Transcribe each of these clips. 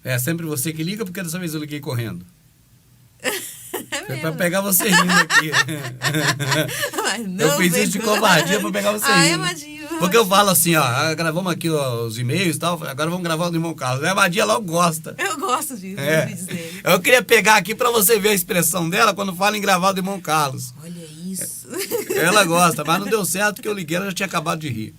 É sempre você que liga, porque dessa vez eu liguei correndo. É Foi mesmo. pra pegar você rindo aqui. Mas não, Eu fiz isso de covardia pra pegar você Ai, rindo. Amadinho. Porque eu falo assim, ó, gravamos aqui os e-mails e tal, agora vamos gravar o do irmão Carlos. A Amadinha logo gosta. Eu gosto disso, É. dos vídeos dele. Eu queria pegar aqui pra você ver a expressão dela quando fala em gravar o do irmão Carlos. Olha isso. Ela gosta, mas não deu certo porque eu liguei, ela já tinha acabado de rir.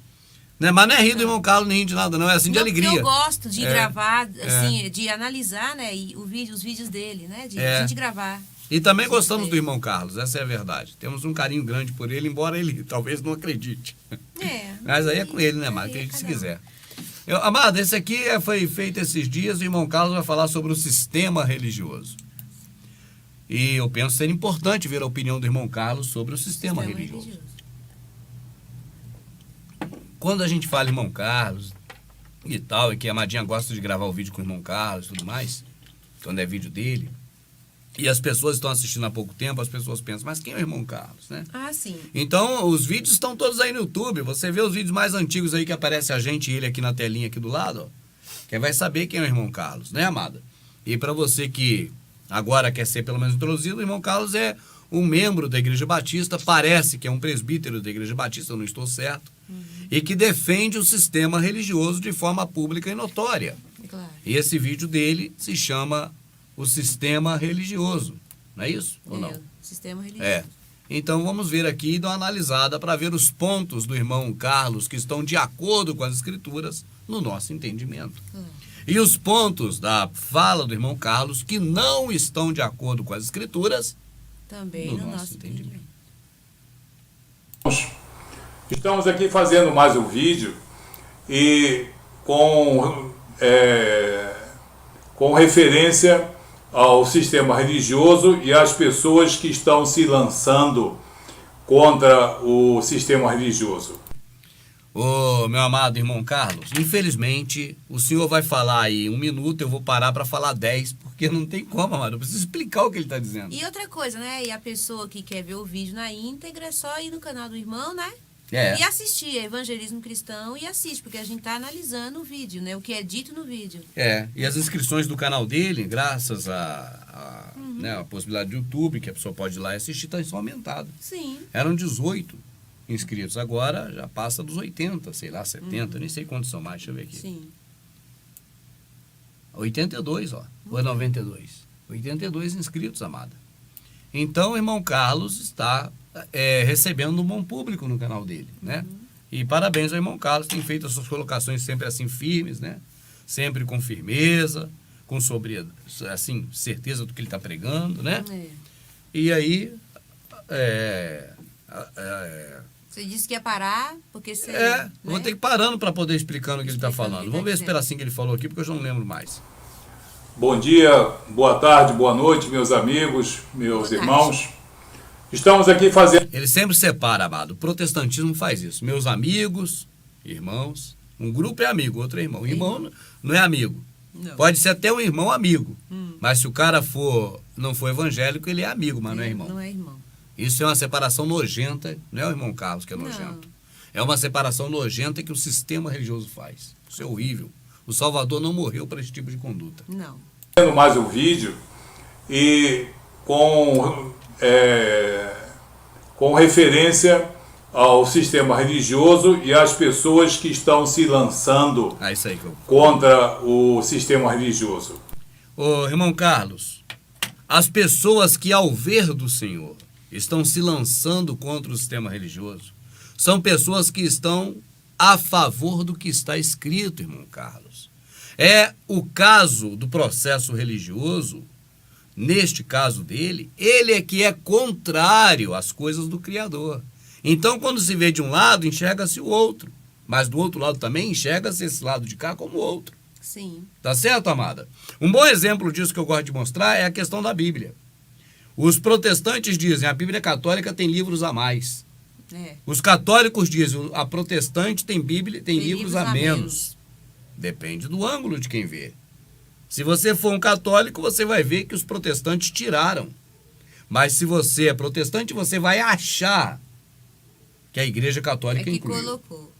Né? Mas não é rir do irmão Carlos, nem rir de nada, não. É assim de Não, alegria. Eu gosto de gravar, assim, de analisar, né, os vídeos dele, né, de a gente gravar. E também gostamos do irmão Carlos, essa é a verdade. Temos um carinho grande por ele, embora ele talvez não acredite. Mas aí é com ele, né, Amado? Acredite se quiser. Amado, esse aqui foi feito esses dias, o irmão Carlos vai falar sobre o sistema religioso. E eu penso ser importante ver a opinião do irmão Carlos sobre o sistema religioso. Quando a gente fala irmão Carlos e tal, e que a Amadinha gosta de gravar o vídeo com o irmão Carlos e tudo mais, quando é vídeo dele, e as pessoas estão assistindo há pouco tempo, as pessoas pensam, mas quem é o irmão Carlos, né? Ah, sim. Então, os vídeos estão todos aí no YouTube. Você vê os vídeos mais antigos aí que aparece a gente e ele aqui na telinha aqui do lado, ó. Que vai saber quem é o irmão Carlos, né, amada? E para você que agora quer ser pelo menos introduzido, o irmão Carlos é um membro da Igreja Batista, parece que é um presbítero da Igreja Batista, eu não estou certo, e que defende o sistema religioso de forma pública e notória. Claro. E esse vídeo dele se chama O Sistema Religioso, não é isso? Ou não? Sistema religioso. É. Então vamos ver aqui e dar uma analisada para ver os pontos do irmão Carlos que estão de acordo com as escrituras no nosso entendimento. E os pontos da fala do irmão Carlos que não estão de acordo com as escrituras também no nosso entendimento. Estamos aqui fazendo mais um vídeo e com referência ao sistema religioso e às pessoas que estão se lançando contra o sistema religioso. Ô, meu amado irmão Carlos, infelizmente o senhor vai falar aí 1 minuto, eu vou parar para falar 10, porque não tem como, amado, eu preciso explicar o que ele está dizendo. E outra coisa, né, e a pessoa que quer ver o vídeo na íntegra é só ir no canal do irmão, né? É. E assistir Evangelismo Cristão e assiste, porque a gente está analisando o vídeo, né? O que é dito no vídeo. E as inscrições do canal dele, graças a possibilidade do YouTube, que a pessoa pode ir lá e assistir, estão aumentado. Sim. Eram 18 inscritos, agora já passa dos 80, sei lá, 70, nem sei quantos são mais, deixa eu ver aqui. Sim. 82, ó, ou 92. 82 inscritos, amada. Então, o irmão Carlos está recebendo um bom público no canal dele, né? E parabéns ao irmão Carlos, tem feito as suas colocações sempre assim firmes, né? Sempre com firmeza, com assim, certeza do que ele está pregando, né? E aí, você disse que ia parar, porque você... né? Vou ter que ir parando para poder explicando o que ele está falando. Vamos ver esse pedacinho que ele falou aqui, porque eu já não lembro mais. Bom dia, boa tarde, boa noite, meus amigos, meus irmãos. Estamos aqui fazendo... Ele sempre separa, amado. O protestantismo faz isso. Meus amigos, irmãos. Um grupo é amigo, outro é irmão. Irmão não é amigo. Não. Pode ser até um irmão amigo. Mas se o cara não for evangélico, ele é amigo, mas não é irmão. Não é irmão. Isso é uma separação nojenta. Não é o irmão Carlos que é nojento. É uma separação nojenta que o sistema religioso faz. Isso é horrível. O Salvador não morreu para esse tipo de conduta. Não. Fazendo mais um vídeo e com referência ao sistema religioso e às pessoas que estão se lançando Isso aí, contra o sistema religioso. Ô, irmão Carlos, as pessoas que ao ver do Senhor estão se lançando contra o sistema religioso são pessoas que estão a favor do que está escrito, irmão Carlos. É o caso do processo religioso. Neste caso dele, ele é que é contrário às coisas do Criador. Então, quando se vê de um lado, enxerga-se o outro. Mas do outro lado também enxerga-se esse lado de cá como o outro. Sim. Tá certo, amada? Um bom exemplo disso que eu gosto de mostrar é a questão da Bíblia. Os protestantes dizem a Bíblia católica tem livros a mais. Os católicos dizem a protestante tem Bíblia, tem livros a menos. Depende do ângulo de quem vê. Se você for um católico, você vai ver que os protestantes tiraram. Mas se você é protestante, você vai achar que a Igreja Católica que incluiu. colocou.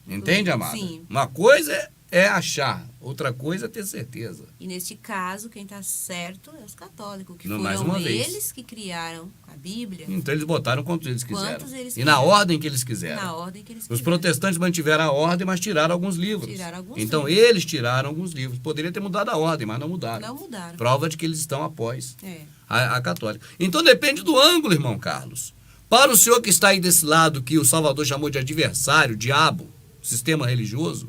Entende, amada? Sim. Uma coisa é achar, outra coisa é ter certeza. E neste caso, quem está certo é os católicos, que Mais foram uma vez. eles que criaram a Bíblia. Então eles botaram quantos eles quiseram. Quantos eles E na quiseram. ordem que eles quiseram. Na ordem que eles Os quiseram. protestantes mantiveram a ordem, mas tiraram alguns livros. Tiraram alguns então livros. eles tiraram alguns livros. Poderia ter mudado a ordem, mas não mudaram. Não mudaram. Prova de que eles estão após É. a católica. Então depende do ângulo, irmão Carlos. Para o senhor que está aí desse lado, que o Salvador chamou de adversário, diabo, sistema religioso,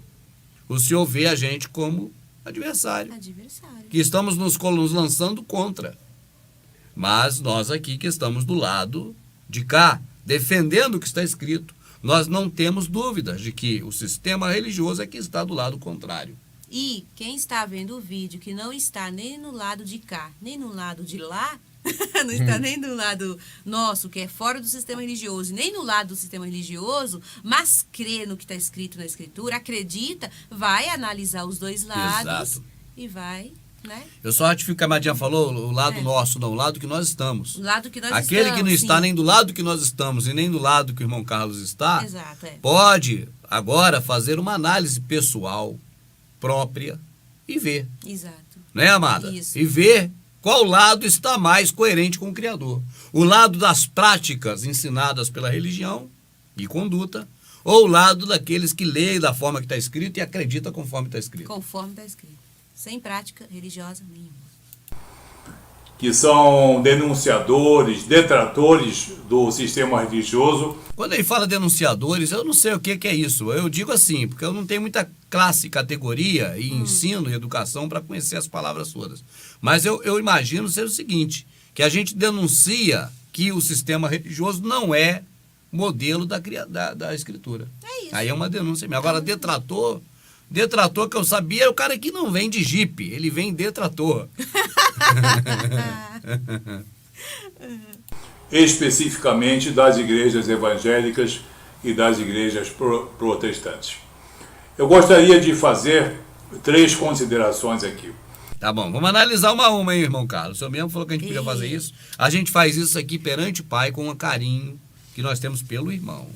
o senhor vê a gente como adversário. Adversário. Que estamos nos lançando contra. Mas nós aqui que estamos do lado de cá, defendendo o que está escrito, nós não temos dúvidas de que o sistema religioso é que está do lado contrário. E quem está vendo o vídeo que não está nem no lado de cá, nem no lado de lá, não está nem do lado nosso, que é fora do sistema religioso, nem no lado do sistema religioso, mas crê no que está escrito na Escritura, acredita, vai analisar os dois lados. Exato. E vai, né? Eu só ratifico que a Madinha falou, o lado nosso, não, o lado que nós estamos. O lado que nós Aquele estamos, que não está sim. nem do lado que nós estamos e nem do lado que o irmão Carlos está, Exato, é. pode agora fazer uma análise pessoal, própria, e ver. Exato. Né, amada? Isso. E ver qual lado está mais coerente com o Criador. O lado das práticas ensinadas pela religião e conduta, ou o lado daqueles que leem da forma que está escrito e acreditam conforme está escrito. Conforme está escrito. Sem prática religiosa nenhuma. Que são denunciadores, detratores do sistema religioso. Quando ele fala denunciadores, eu não sei o que é isso. Eu digo assim, porque eu não tenho muita classe, categoria e ensino e educação para conhecer as palavras todas. Mas eu imagino ser o seguinte, que a gente denuncia que o sistema religioso não é modelo da Escritura. É isso. Aí é uma denúncia mesmo. Agora, detrator que eu sabia é o cara que não vem de jipe, ele vem detrator. Especificamente das igrejas evangélicas e das igrejas protestantes. Eu gostaria de fazer 3 considerações aqui. Tá bom, vamos analisar uma a uma, hein, irmão Carlos. O senhor mesmo falou que a gente podia fazer isso. A gente faz isso aqui perante o Pai com um carinho que nós temos pelo irmão.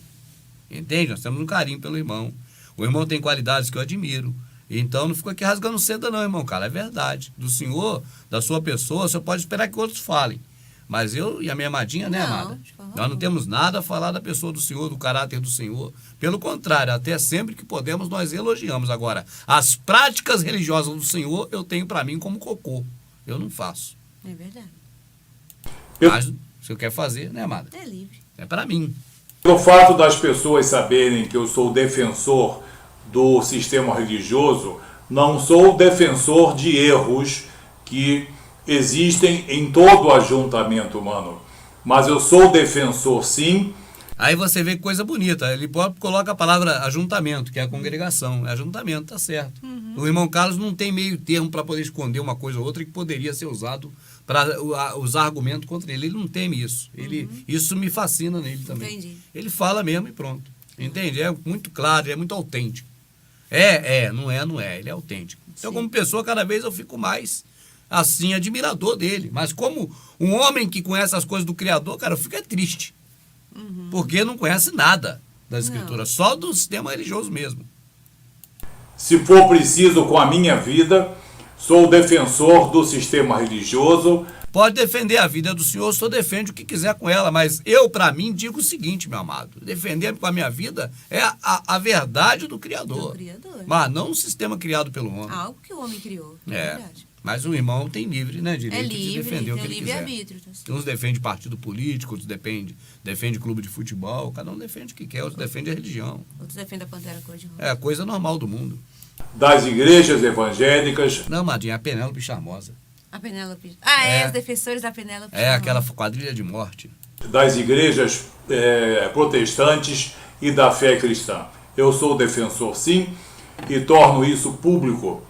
Entende? Nós temos um carinho pelo irmão. O irmão tem qualidades que eu admiro. Então não fico aqui rasgando seda não, irmão Carlos. É verdade. Do senhor, da sua pessoa, o senhor pode esperar que outros falem. Mas eu e a minha amadinha, né, Não, amada? de forma Nós não alguma. temos nada a falar da pessoa do senhor, do caráter do senhor. Pelo contrário, até sempre que podemos, nós elogiamos. Agora, as práticas religiosas do senhor, eu tenho para mim como cocô. Eu não faço. É verdade. Mas, se eu quer fazer, né, amada? É livre. É para mim. Pelo fato das pessoas saberem que eu sou defensor do sistema religioso, não sou defensor de erros que existem em todo o ajuntamento humano. Mas eu sou defensor, sim. Aí você vê que coisa bonita. Ele coloca a palavra ajuntamento, que é a congregação. É ajuntamento, tá certo. O irmão Carlos não tem meio termo para poder esconder uma coisa ou outra que poderia ser usado para usar argumento contra ele. Ele não teme isso. Isso me fascina nele também. Entendi. Ele fala mesmo e pronto. Entende? É muito claro, é muito autêntico. Não é. Ele é autêntico. Então, como pessoa, cada vez eu fico mais, assim, admirador dele. Mas como um homem que conhece as coisas do Criador, cara, eu fico triste. Porque não conhece nada da Escritura, só do sistema religioso mesmo. Se for preciso, com a minha vida, sou defensor do sistema religioso. Pode defender a vida do senhor, o senhor defende o que quiser com ela, mas eu, para mim, digo o seguinte, meu amado, defender com a minha vida é a verdade do Criador. Do Criador. Mas não um sistema criado pelo homem. Algo que o homem criou. É É, verdade. mas o irmão tem livre, né, direito de livre, defender o que tem ele livre quiser. arbítrio, tá certo. Uns defendem partido político, outros defende clube de futebol, cada um defende o que quer, outros defendem a religião. Outros defendem a pantera cor-de-rosa. É a coisa normal do mundo. Das igrejas evangélicas. Não, Madinha, é a Penélope Charmosa. A Penélope. É. Os defensores da Penélope. É aquela quadrilha de morte. Das igrejas protestantes e da fé cristã. Eu sou defensor, sim, e torno isso público,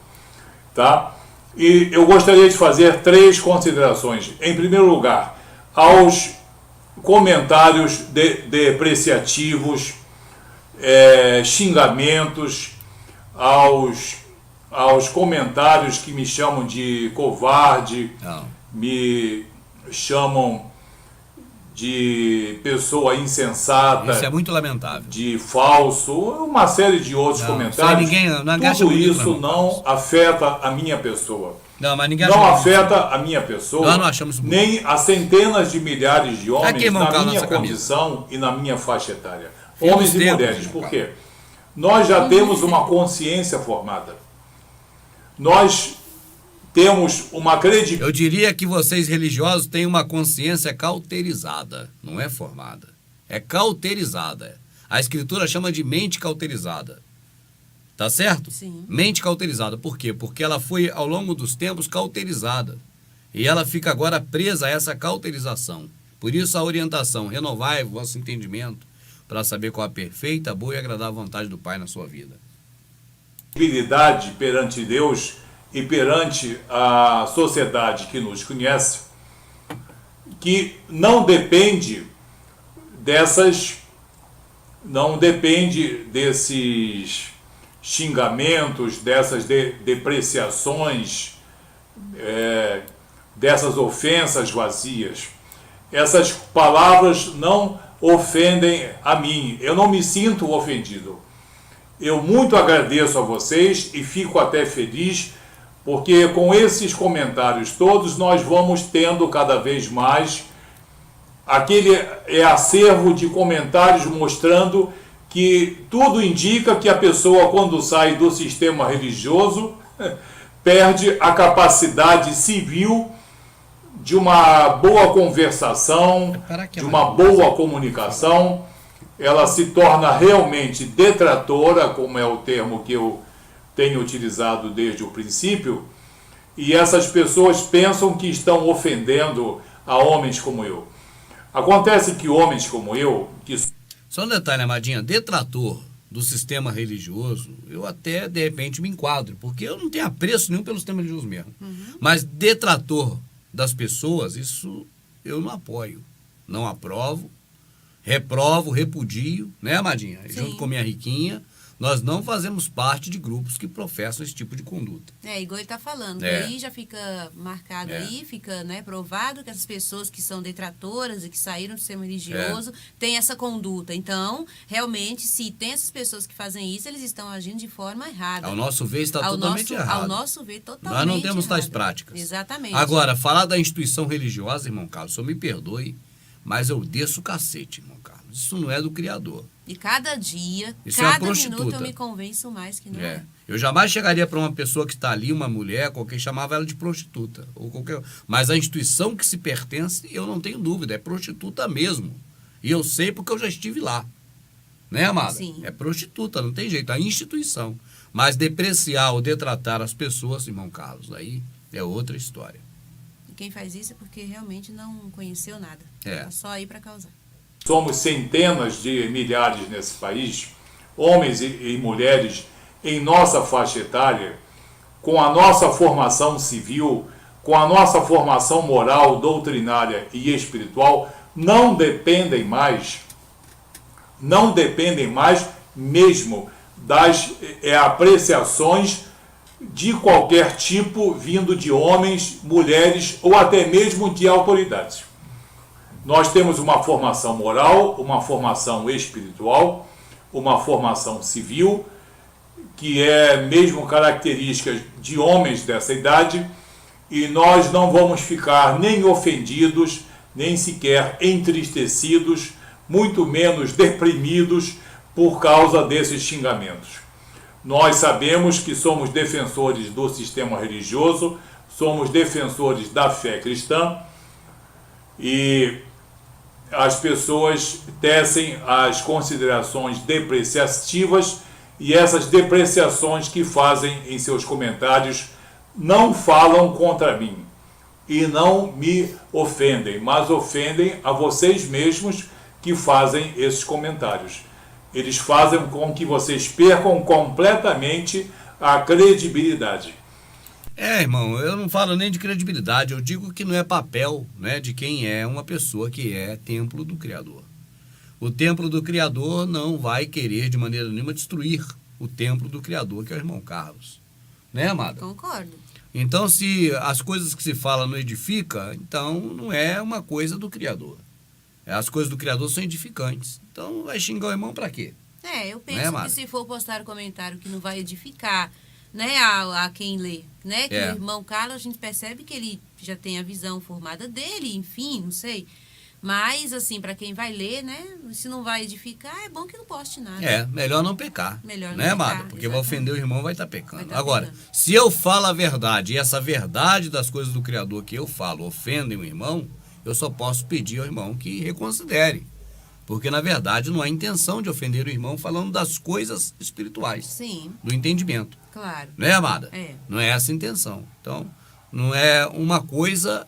tá? E eu gostaria de fazer 3 considerações. Em primeiro lugar, aos comentários depreciativos, xingamentos, aos comentários que me chamam de covarde, Não. me chamam de pessoa insensata, Isso é muito lamentável. de falso, uma série de outros comentários. Tudo isso não afeta a minha pessoa. Não afeta a minha pessoa, nós não achamos nem a centenas de milhares de homens aqui, na minha condição e na minha faixa etária. Homens e mulheres. Por quê? Nós já temos uma consciência formada. Nós temos uma credibilidade. Eu diria que vocês religiosos têm uma consciência cauterizada, não é formada. É cauterizada. A Escritura chama de mente cauterizada. Tá certo? Sim. Mente cauterizada. Por quê? Porque ela foi, ao longo dos tempos, cauterizada. E ela fica agora presa a essa cauterização. Por isso a orientação, renovai o vosso entendimento para saber qual a perfeita, boa e agradável vontade do Pai na sua vida. Perante Deus e perante a sociedade que nos conhece, que não depende desses xingamentos, dessas depreciações, dessas ofensas vazias. Essas palavras não ofendem a mim, eu não me sinto ofendido. Eu muito agradeço a vocês e fico até feliz, porque com esses comentários todos nós vamos tendo cada vez mais aquele acervo de comentários mostrando que tudo indica que a pessoa, quando sai do sistema religioso, perde a capacidade civil de uma boa conversação, de uma boa comunicação. Ela se torna realmente detratora, como é o termo que eu tenho utilizado desde o princípio, e essas pessoas pensam que estão ofendendo a homens como eu. Acontece que homens como eu... Só um detalhe, Amadinha, detrator do sistema religioso, eu até, de repente, me enquadro, porque eu não tenho apreço nenhum pelo sistema religioso mesmo. Mas detrator das pessoas, isso eu não apoio, não aprovo, reprovo, repudio, né, Amadinha? Sim. Junto com minha Riquinha, nós não fazemos parte de grupos que professam esse tipo de conduta. Igual ele está falando. Aí já fica marcado aí, fica, né, provado que essas pessoas que são detratoras e que saíram do sistema religioso têm essa conduta. Então, realmente, se tem essas pessoas que fazem isso, eles estão agindo de forma errada. Ao nosso ver, está totalmente errado. Ao nosso ver, totalmente Nós não temos tais errado. práticas. Exatamente. Agora, falar da instituição religiosa, irmão Carlos, só me perdoe, mas eu desço o cacete, irmão Carlos. Isso não é do Criador. E cada dia, Isso é uma cada prostituta. minuto eu me convenço mais que não é. Eu jamais chegaria para uma pessoa que está ali, uma mulher, qualquer, chamava ela de prostituta. Ou qualquer, mas a instituição que se pertence, eu não tenho dúvida, é prostituta mesmo. E eu sei porque eu já estive lá. Né, amada? Sim. É prostituta, não tem jeito, a instituição. Mas depreciar ou detratar as pessoas, irmão Carlos, aí é outra história. E quem faz isso é porque realmente não conheceu nada. Tá só aí para causar. Somos centenas de milhares nesse país, homens e mulheres em nossa faixa etária, com a nossa formação civil, com a nossa formação moral, doutrinária e espiritual, não dependem mais mesmo das apreciações de qualquer tipo vindo de homens, mulheres ou até mesmo de autoridades. Nós temos uma formação moral, uma formação espiritual, uma formação civil, que é mesmo características de homens dessa idade, e nós não vamos ficar nem ofendidos, nem sequer entristecidos, muito menos deprimidos por causa desses xingamentos. Nós sabemos que somos defensores do sistema religioso, somos defensores da fé cristã, e as pessoas tecem as considerações depreciativas, e essas depreciações que fazem em seus comentários não falam contra mim e não me ofendem, mas ofendem a vocês mesmos que fazem esses comentários. Eles fazem com que vocês percam completamente a credibilidade. Irmão, eu não falo nem de credibilidade, eu digo que não é papel, né, de quem é uma pessoa que é templo do Criador. O templo do Criador não vai querer de maneira nenhuma destruir o templo do Criador, que é o irmão Carlos. Né, amada? Concordo. Então, se as coisas que se fala não edifica, então não é uma coisa do Criador. As coisas do Criador são edificantes. Então, vai xingar o irmão para quê? Eu penso que se for postar um comentário que não vai edificar, né, a quem lê, né, que o irmão Carlos, a gente percebe que ele já tem a visão formada dele, enfim, não sei. Mas, assim, para quem vai ler, né, se não vai edificar, é bom que não poste nada. Melhor não pecar. Melhor não né, pecar, amada? Porque exatamente. vai ofender o irmão, vai estar pecando. Vai tá Agora, pecando. se eu falo a verdade e essa verdade das coisas do Criador que eu falo ofendem o irmão, eu só posso pedir ao irmão que reconsidere. Porque, na verdade, não há intenção de ofender o irmão falando das coisas espirituais. Sim, Do entendimento. claro. Né, amada? É. Não é essa a intenção. Então, não é uma coisa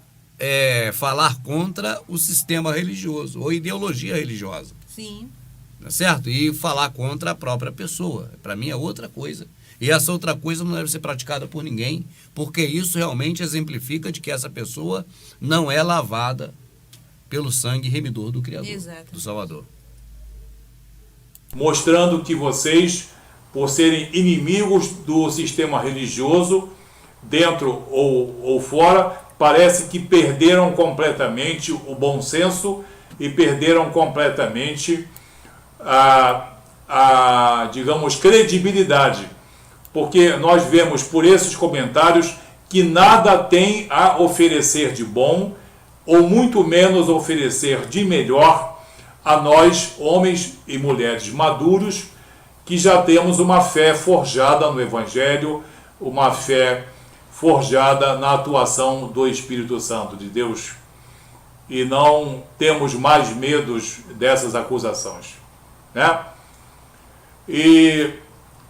falar contra o sistema religioso ou ideologia religiosa. Sim, Tá certo? E falar contra a própria pessoa. Para mim é outra coisa. E essa outra coisa não deve ser praticada por ninguém, porque isso realmente exemplifica de que essa pessoa não é lavada pelo sangue remidor do Criador, Exato. do Salvador. Mostrando que vocês, por serem inimigos do sistema religioso, dentro ou fora, parece que perderam completamente o bom senso e perderam completamente digamos, credibilidade. Porque nós vemos por esses comentários que nada tem a oferecer de bom, ou muito menos oferecer de melhor a nós, homens e mulheres maduros, que já temos uma fé forjada no Evangelho, uma fé forjada na atuação do Espírito Santo de Deus. E não temos mais medos dessas acusações. Né? E,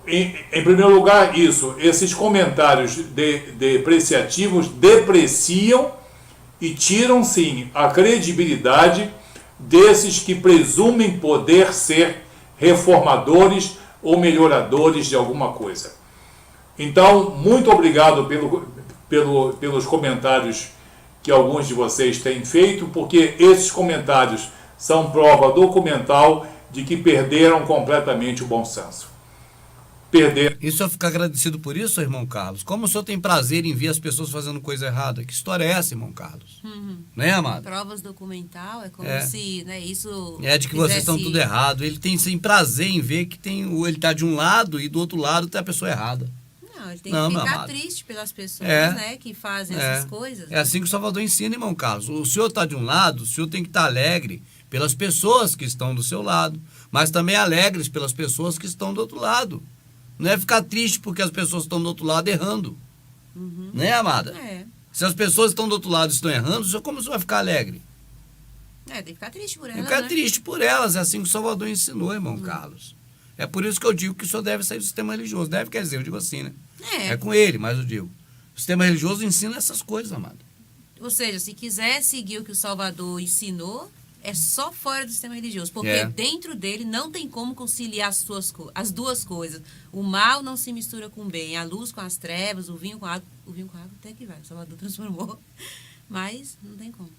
em primeiro lugar, esses comentários depreciativos depreciam e tiram, sim, a credibilidade desses que presumem poder ser reformadores ou melhoradores de alguma coisa. Então, muito obrigado pelos comentários que alguns de vocês têm feito, porque esses comentários são prova documental de que perderam completamente o bom senso. E o senhor fica agradecido por isso, irmão Carlos? Como o senhor tem prazer em ver as pessoas fazendo coisa errada? Que história é essa, irmão Carlos? Né, amado? provas documental, é como se, né, isso... É de que vocês estão tudo errado. Ele tem sem prazer em ver que ele está de um lado e do outro lado tem a pessoa errada. Não, ele tem Não, que meu ficar amado. triste pelas pessoas, É. né, que fazem essas coisas. É assim que o Salvador ensina, irmão Carlos. O senhor está de um lado, o senhor tem que estar alegre pelas pessoas que estão do seu lado, mas também alegres pelas pessoas que estão do outro lado. Não é ficar triste porque as pessoas estão do outro lado errando. Né, amada? É. Se as pessoas estão do outro lado e estão errando, como você vai ficar alegre? Tem que ficar triste por Tem ela, que ficar né? triste por elas. É assim que o Salvador ensinou, irmão Carlos. É por isso que eu digo que o senhor deve sair do sistema religioso. Deve, quer dizer, eu digo assim, né? É com ele, mas eu digo. O sistema religioso ensina essas coisas, amado. Ou seja, se quiser seguir o que o Salvador ensinou, é só fora do sistema religioso. Porque dentro dele não tem como conciliar as duas coisas. O mal não se mistura com o bem. A luz com as trevas, o vinho com a água. O vinho com a água até que vai. O Salvador transformou. Mas não tem como.